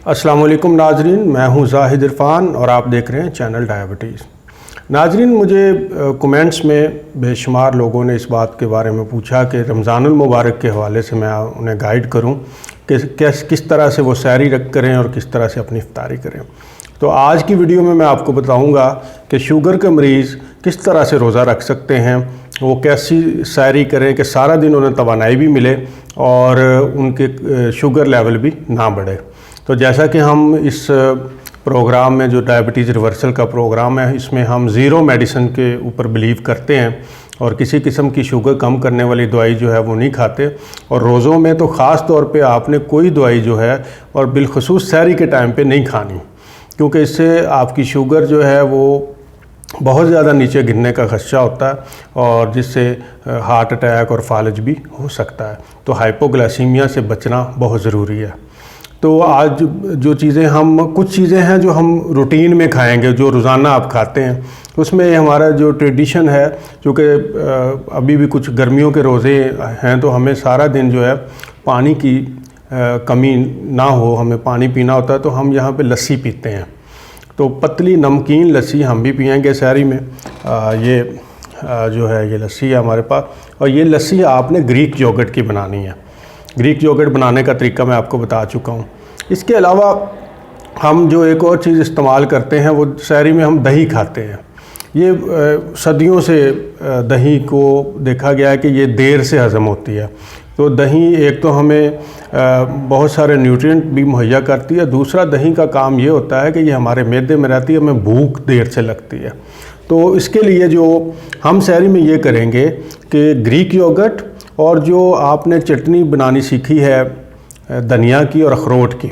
अस्सलाम वालेकुम नाजरीन, मैं हूं जाहिद इरफान और आप देख रहे हैं चैनल डायबिटीज़। नाजरीन, मुझे कमेंट्स में बेशुमार लोगों ने इस बात के बारे में पूछा कि रमज़ानुल मुबारक के हवाले से मैं उन्हें गाइड करूं कि किस तरह से वो सैरी करें और किस तरह से अपनी इफ्तारी करें। तो आज की वीडियो में मैं आपको बताऊंगा कि शुगर के मरीज़ किस तरह से रोज़ा रख सकते हैं, वो कैसी सैरी करें कि सारा दिन उन्हें तवानाई भी मिले और उनके शुगर लेवल भी ना बढ़े। तो जैसा कि हम इस प्रोग्राम में जो डायबिटीज़ रिवर्सल का प्रोग्राम है, इसमें हम ज़ीरो मेडिसिन के ऊपर बिलीव करते हैं और किसी किस्म की शुगर कम करने वाली दवाई जो है वो नहीं खाते। और रोज़ों में तो ख़ास तौर पे आपने कोई दवाई जो है और बिलखुसूस सहरी के टाइम पे नहीं खानी, क्योंकि इससे आपकी शुगर जो है वो बहुत ज़्यादा नीचे गिरने का खदशा होता है और जिससे हार्ट अटैक और फालज भी हो सकता है। तो हाइपोग्लाइसीमिया से बचना बहुत ज़रूरी है। तो आज जो चीज़ें कुछ चीज़ें हैं जो हम रूटीन में खाएंगे, जो रोज़ाना आप खाते हैं, उसमें हमारा जो ट्रेडिशन है, चूँकि अभी भी कुछ गर्मियों के रोज़े हैं तो हमें सारा दिन जो है पानी की कमी ना हो, हमें पानी पीना होता है। तो हम यहाँ पे लस्सी पीते हैं, तो पतली नमकीन लस्सी हम भी पिएंगे सहरी में। ये जो है ये लस्सी है हमारे पास, और ये लस्सी आपने ग्रीक योगर्ट की बनानी है। ग्रीक योगर्ट बनाने का तरीका मैं आपको बता चुका हूँ। इसके अलावा हम जो एक और चीज़ इस्तेमाल करते हैं वो सहरी में हम दही खाते हैं। ये सदियों से दही को देखा गया है कि ये देर से हज़म होती है। तो दही एक तो हमें बहुत सारे न्यूट्रिएंट भी मुहैया करती है, दूसरा दही का काम ये होता है कि ये हमारे मैदे में रहती है, हमें भूख देर से लगती है। तो इसके लिए जो हम सहरी में ये करेंगे कि ग्रीक योगर्ट और जो आपने चटनी बनानी सीखी है धनिया की और अखरोट की,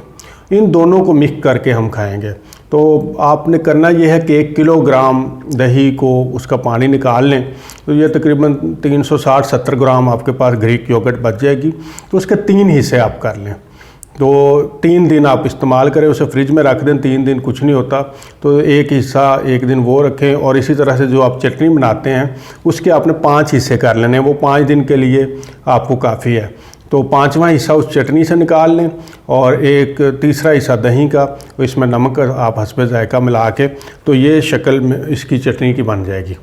इन दोनों को मिक्स करके हम खाएंगे। तो आपने करना ये है कि 1 किलोग्राम दही को उसका पानी निकाल लें, तो ये तकरीबन 360-70 ग्राम आपके पास ग्रीक योगर्ट बच जाएगी। तो उसके 3 हिस्से आप कर लें, तो 3 दिन आप इस्तेमाल करें, उसे फ्रिज में रख दें, 3 दिन कुछ नहीं होता। तो एक हिस्सा एक दिन वो रखें, और इसी तरह से जो आप चटनी बनाते हैं उसके आपने 5 हिस्से कर लेने, वो 5 दिन के लिए आपको काफ़ी है। तो 5वां हिस्सा उस चटनी से निकाल लें और एक तीसरा हिस्सा दही का, इसमें नमक आप हस्बे जायका मिला के, तो ये शक्ल में इसकी चटनी की बन जाएगी।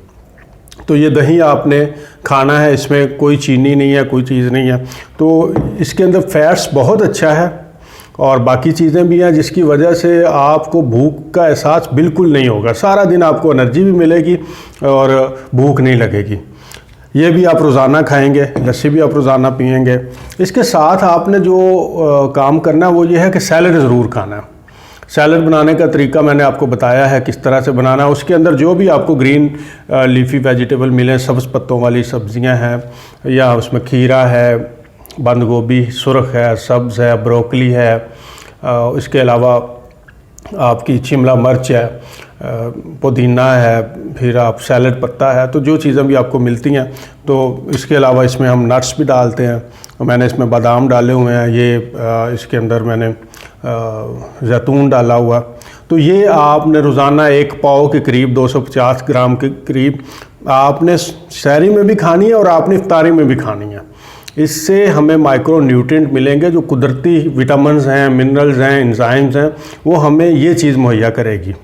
तो ये दही आपने खाना है, इसमें कोई चीनी नहीं है, कोई चीज़ नहीं है। तो इसके अंदर फैट्स बहुत अच्छा है और बाकी चीज़ें भी हैं, जिसकी वजह से आपको भूख का एहसास बिल्कुल नहीं होगा। सारा दिन आपको एनर्जी भी मिलेगी और भूख नहीं लगेगी। ये भी आप रोज़ाना खाएंगे, लस्सी भी आप रोज़ाना पिएंगे। इसके साथ आपने जो काम करना है वो ये है कि सैलड ज़रूर खाना है। सैलड बनाने का तरीका मैंने आपको बताया है किस तरह से बनाना है। उसके अंदर जो भी आपको ग्रीन लीफी वेजिटेबल मिलें, सब्ज़ पत्तों वाली सब्ज़ियां हैं, या उसमें खीरा है, बंद गोभी सुरख है, सब्ज़ है, ब्रोकली है, इसके अलावा आपकी शिमला मिर्च है, पुदीना है, फिर आप सैलड पत्ता है, तो जो चीज़ें भी आपको मिलती हैं। तो इसके अलावा इसमें हम नट्स भी डालते हैं, तो मैंने इसमें बादाम डाले हुए हैं, ये इसके अंदर मैंने जैतून डाला हुआ। तो ये आपने रोज़ाना 1 पाव के करीब 250 ग्राम के करीब आपने सहरी में भी खानी है और आपने इफ्तारी में भी खानी है। इससे हमें माइक्रो न्यूट्रिएंट मिलेंगे, जो कुदरती विटामिन्स हैं, मिनरल्स हैं, एंजाइम्स हैं, वो हमें ये चीज़ मुहैया करेगी।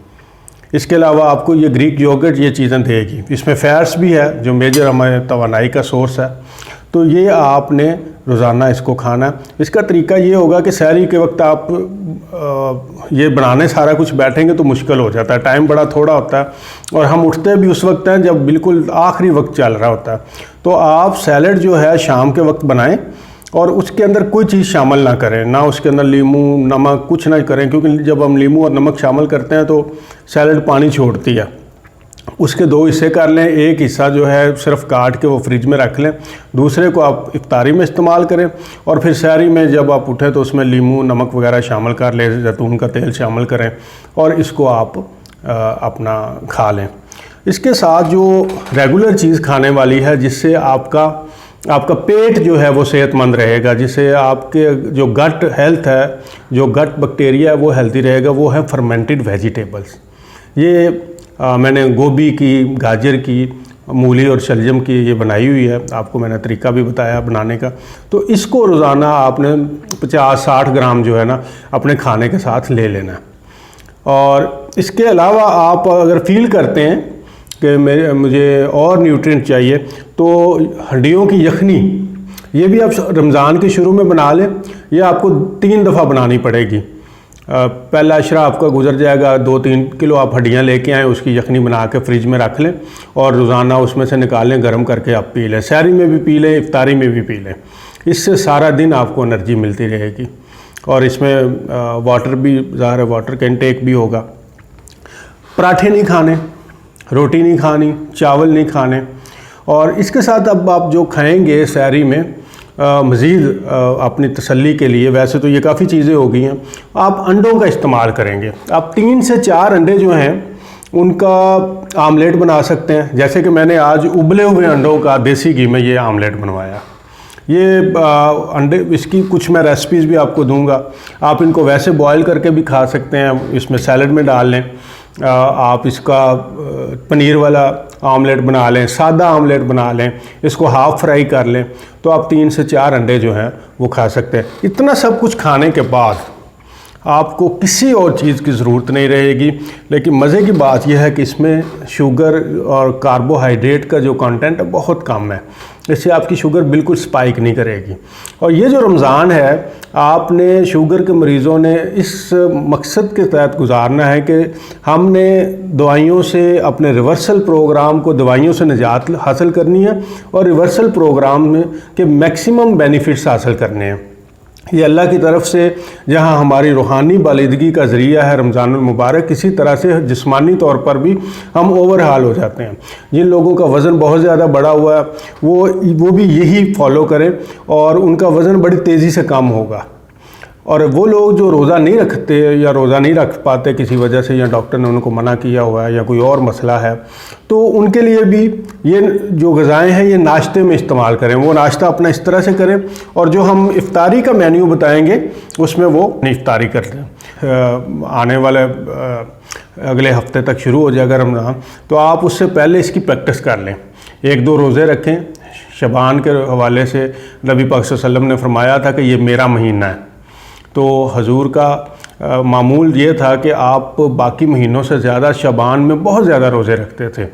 इसके अलावा आपको ये ग्रीक योगर्ट ये चीज़ें देगी। इसमें फैट्स भी है जो मेजर हमारे तवानाई का सोर्स है। तो ये आपने रोज़ाना इसको खाना है। इसका तरीका ये होगा कि सहरी के वक्त आप ये बनाने सारा कुछ बैठेंगे तो मुश्किल हो जाता है, टाइम बड़ा थोड़ा होता है, और हम उठते भी उस वक्त हैं जब बिल्कुल आखिरी वक्त चल रहा होता है। तो आप सैलड जो है शाम के वक्त बनाएं और उसके अंदर कोई चीज़ शामिल ना करें, ना उसके अंदर नींबू नमक कुछ ना करें, क्योंकि जब हम नींबू और नमक शामिल करते हैं तो सैलड पानी छोड़ती है। उसके 2 हिस्से कर लें, एक हिस्सा जो है सिर्फ काट के वो फ्रिज में रख लें, दूसरे को आप इफ्तारी में इस्तेमाल करें, और फिर सहरी में जब आप उठें तो उसमें नींबू नमक वगैरह शामिल कर लें, जैतून का तेल शामिल करें और इसको आप अपना खा लें। इसके साथ जो रेगुलर चीज़ खाने वाली है, जिससे आपका पेट जो है वो सेहतमंद रहेगा, जिससे आपके जो गट हेल्थ है, जो गट बैक्टीरिया है वो हेल्दी रहेगा, वो है फर्मेंटेड वेजिटेबल्स। ये मैंने गोभी की, गाजर की, मूली और शलजम की ये बनाई हुई है, आपको मैंने तरीका भी बताया बनाने का। तो इसको रोज़ाना आपने 50-60 ग्राम जो है ना अपने खाने के साथ ले लेना है। और इसके अलावा आप अगर फील करते हैं कि मुझे और न्यूट्रिएंट चाहिए, तो हड्डियों की यखनी ये भी आप रमज़ान के शुरू में बना लें। ये आपको 3 दफ़ा बनानी पड़ेगी। पहला अशरा आपका गुजर जाएगा, 2-3 किलो आप हड्डियाँ लेके आएँ, उसकी यखनी बना के फ्रिज में रख लें और रोज़ाना उसमें से निकालें, गर्म करके आप पी लें। सहरी में भी पी लें, इफ्तारी में भी पी लें। इससे सारा दिन आपको एनर्जी मिलती रहेगी। और इसमें वाटर भी ज़ाहिर है, वाटर का इंटेक भी होगा। पराठे नहीं खाने, रोटी नहीं खानी, चावल नहीं खाने। और इसके साथ अब आप जो खाएंगे सहरी में मज़ीद अपनी तसल्ली के लिए, वैसे तो ये काफ़ी चीज़ें हो गई हैं, आप अंडों का इस्तेमाल करेंगे। आप 3 से 4 अंडे जो हैं उनका आमलेट बना सकते हैं। जैसे कि मैंने आज उबले हुए अंडों का देसी घी में ये आमलेट बनवाया। ये अंडे, इसकी कुछ मैं रेसिपीज़ भी आपको दूंगा। आप इनको वैसे बॉयल करके भी खा सकते हैं, इसमें सैलड में डाल लें। आप इसका पनीर वाला आमलेट बना लें, सादा आमलेट बना लें, इसको हाफ़ फ्राई कर लें, तो आप 3 से 4 अंडे जो हैं वो खा सकते हैं। इतना सब कुछ खाने के बाद आपको किसी और चीज़ की ज़रूरत नहीं रहेगी। लेकिन मज़े की बात यह है कि इसमें शुगर और कार्बोहाइड्रेट का जो कंटेंट है बहुत कम है, इससे आपकी शुगर बिल्कुल स्पाइक नहीं करेगी। और ये जो रमज़ान है, आपने शुगर के मरीज़ों ने इस मकसद के तहत गुजारना है कि हमने दवाइयों से, अपने रिवर्सल प्रोग्राम को दवाइयों से निजात हासिल करनी है और रिवर्सल प्रोग्राम में के मैक्सिमम बेनिफिट्स हासिल करने हैं। ये अल्लाह की तरफ से जहाँ हमारी रूहानी बालिदगी का ज़रिया है रमज़ानुल मुबारक, इसी तरह से जिस्मानी तौर पर भी हम ओवरहाल हो जाते हैं। जिन लोगों का वज़न बहुत ज़्यादा बढ़ा हुआ है वो भी यही फॉलो करें और उनका वज़न बड़ी तेज़ी से कम होगा। और वो लोग जो रोज़ा नहीं रखते या रोज़ा नहीं रख पाते किसी वजह से, या डॉक्टर ने उनको मना किया हुआ है या कोई और मसला है, तो उनके लिए भी ये जो ग़िज़ाएँ हैं ये नाश्ते में इस्तेमाल करें। वो नाश्ता अपना इस तरह से करें और जो हम इफ्तारी का मेन्यू बताएंगे उसमें वो इफ्तारी कर लें। आने वाले अगले हफ्ते तक शुरू हो जाएगा रमज़ान, तो आप उससे पहले इसकी प्रैक्टिस कर लें। 1-2 रोज़े रखें। शबान के हवाले से नबी पाक सल्लल्लाहु अलैहि वसल्लम ने फरमाया था कि ये मेरा महीना है। तो हजूर का मामूल ये था कि आप बाकी महीनों से ज़्यादा शबान में बहुत ज़्यादा रोज़े रखते थे।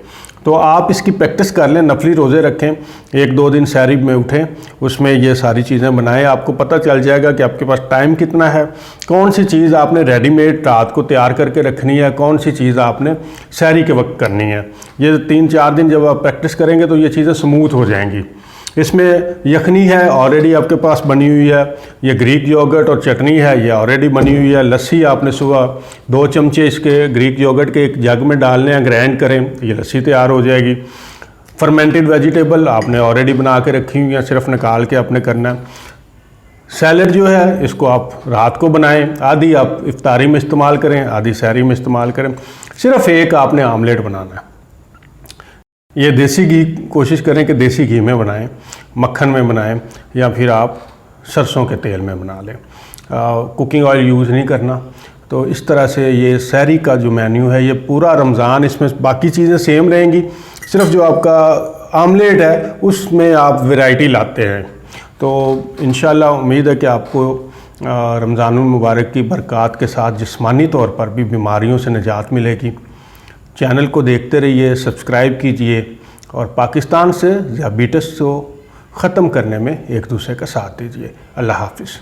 तो आप इसकी प्रैक्टिस कर लें, नफली रोज़े रखें, 1-2 दिन सहरी में उठें, उसमें ये सारी चीज़ें बनाएं। आपको पता चल जाएगा कि आपके पास टाइम कितना है, कौन सी चीज़ आपने रेडीमेड रात को तैयार करके रखनी है, कौन सी चीज़ आपने सहरी के वक्त करनी है। ये 3-4 दिन जब आप प्रैक्टिस करेंगे तो ये चीज़ें स्मूथ हो जाएंगी। इसमें यखनी है ऑलरेडी आपके पास बनी हुई है, ये ग्रीक योगर्ट और चटनी है ये ऑलरेडी बनी हुई है। लस्सी आपने सुबह 2 चमचे इसके ग्रीक योगर्ट के एक जग में डालने हैं, ग्राइंड करें, ये लस्सी तैयार हो जाएगी। फर्मेंटेड वेजिटेबल आपने ऑलरेडी बना के रखी हुई हैं, सिर्फ निकाल के आपने करना है। सैलड जो है इसको आप रात को बनाएं, आधी आप इफ्तारी में इस्तेमाल करें, आधी सहरी में इस्तेमाल करें। सिर्फ एक आपने आमलेट बनाना है। ये देसी घी कोशिश करें कि देसी घी में बनाएं, मक्खन में बनाएं, या फिर आप सरसों के तेल में बना लें। कुकिंग ऑयल यूज़ नहीं करना। तो इस तरह से ये सहरी का जो मेन्यू है ये पूरा रमज़ान, इसमें बाकी चीज़ें सेम रहेंगी, सिर्फ जो आपका आमलेट है उसमें आप वैरायटी लाते हैं। तो इंशाल्लाह उम्मीद है कि आपको रमज़ानुल मुबारक की बरक़ात के साथ जिस्मानी तौर पर भी बीमारियों से निजात मिलेगी। चैनल को देखते रहिए, सब्सक्राइब कीजिए और पाकिस्तान से ज़ियाबीटस को ख़त्म करने में एक दूसरे का साथ दीजिए। अल्लाह हाफ़िज़।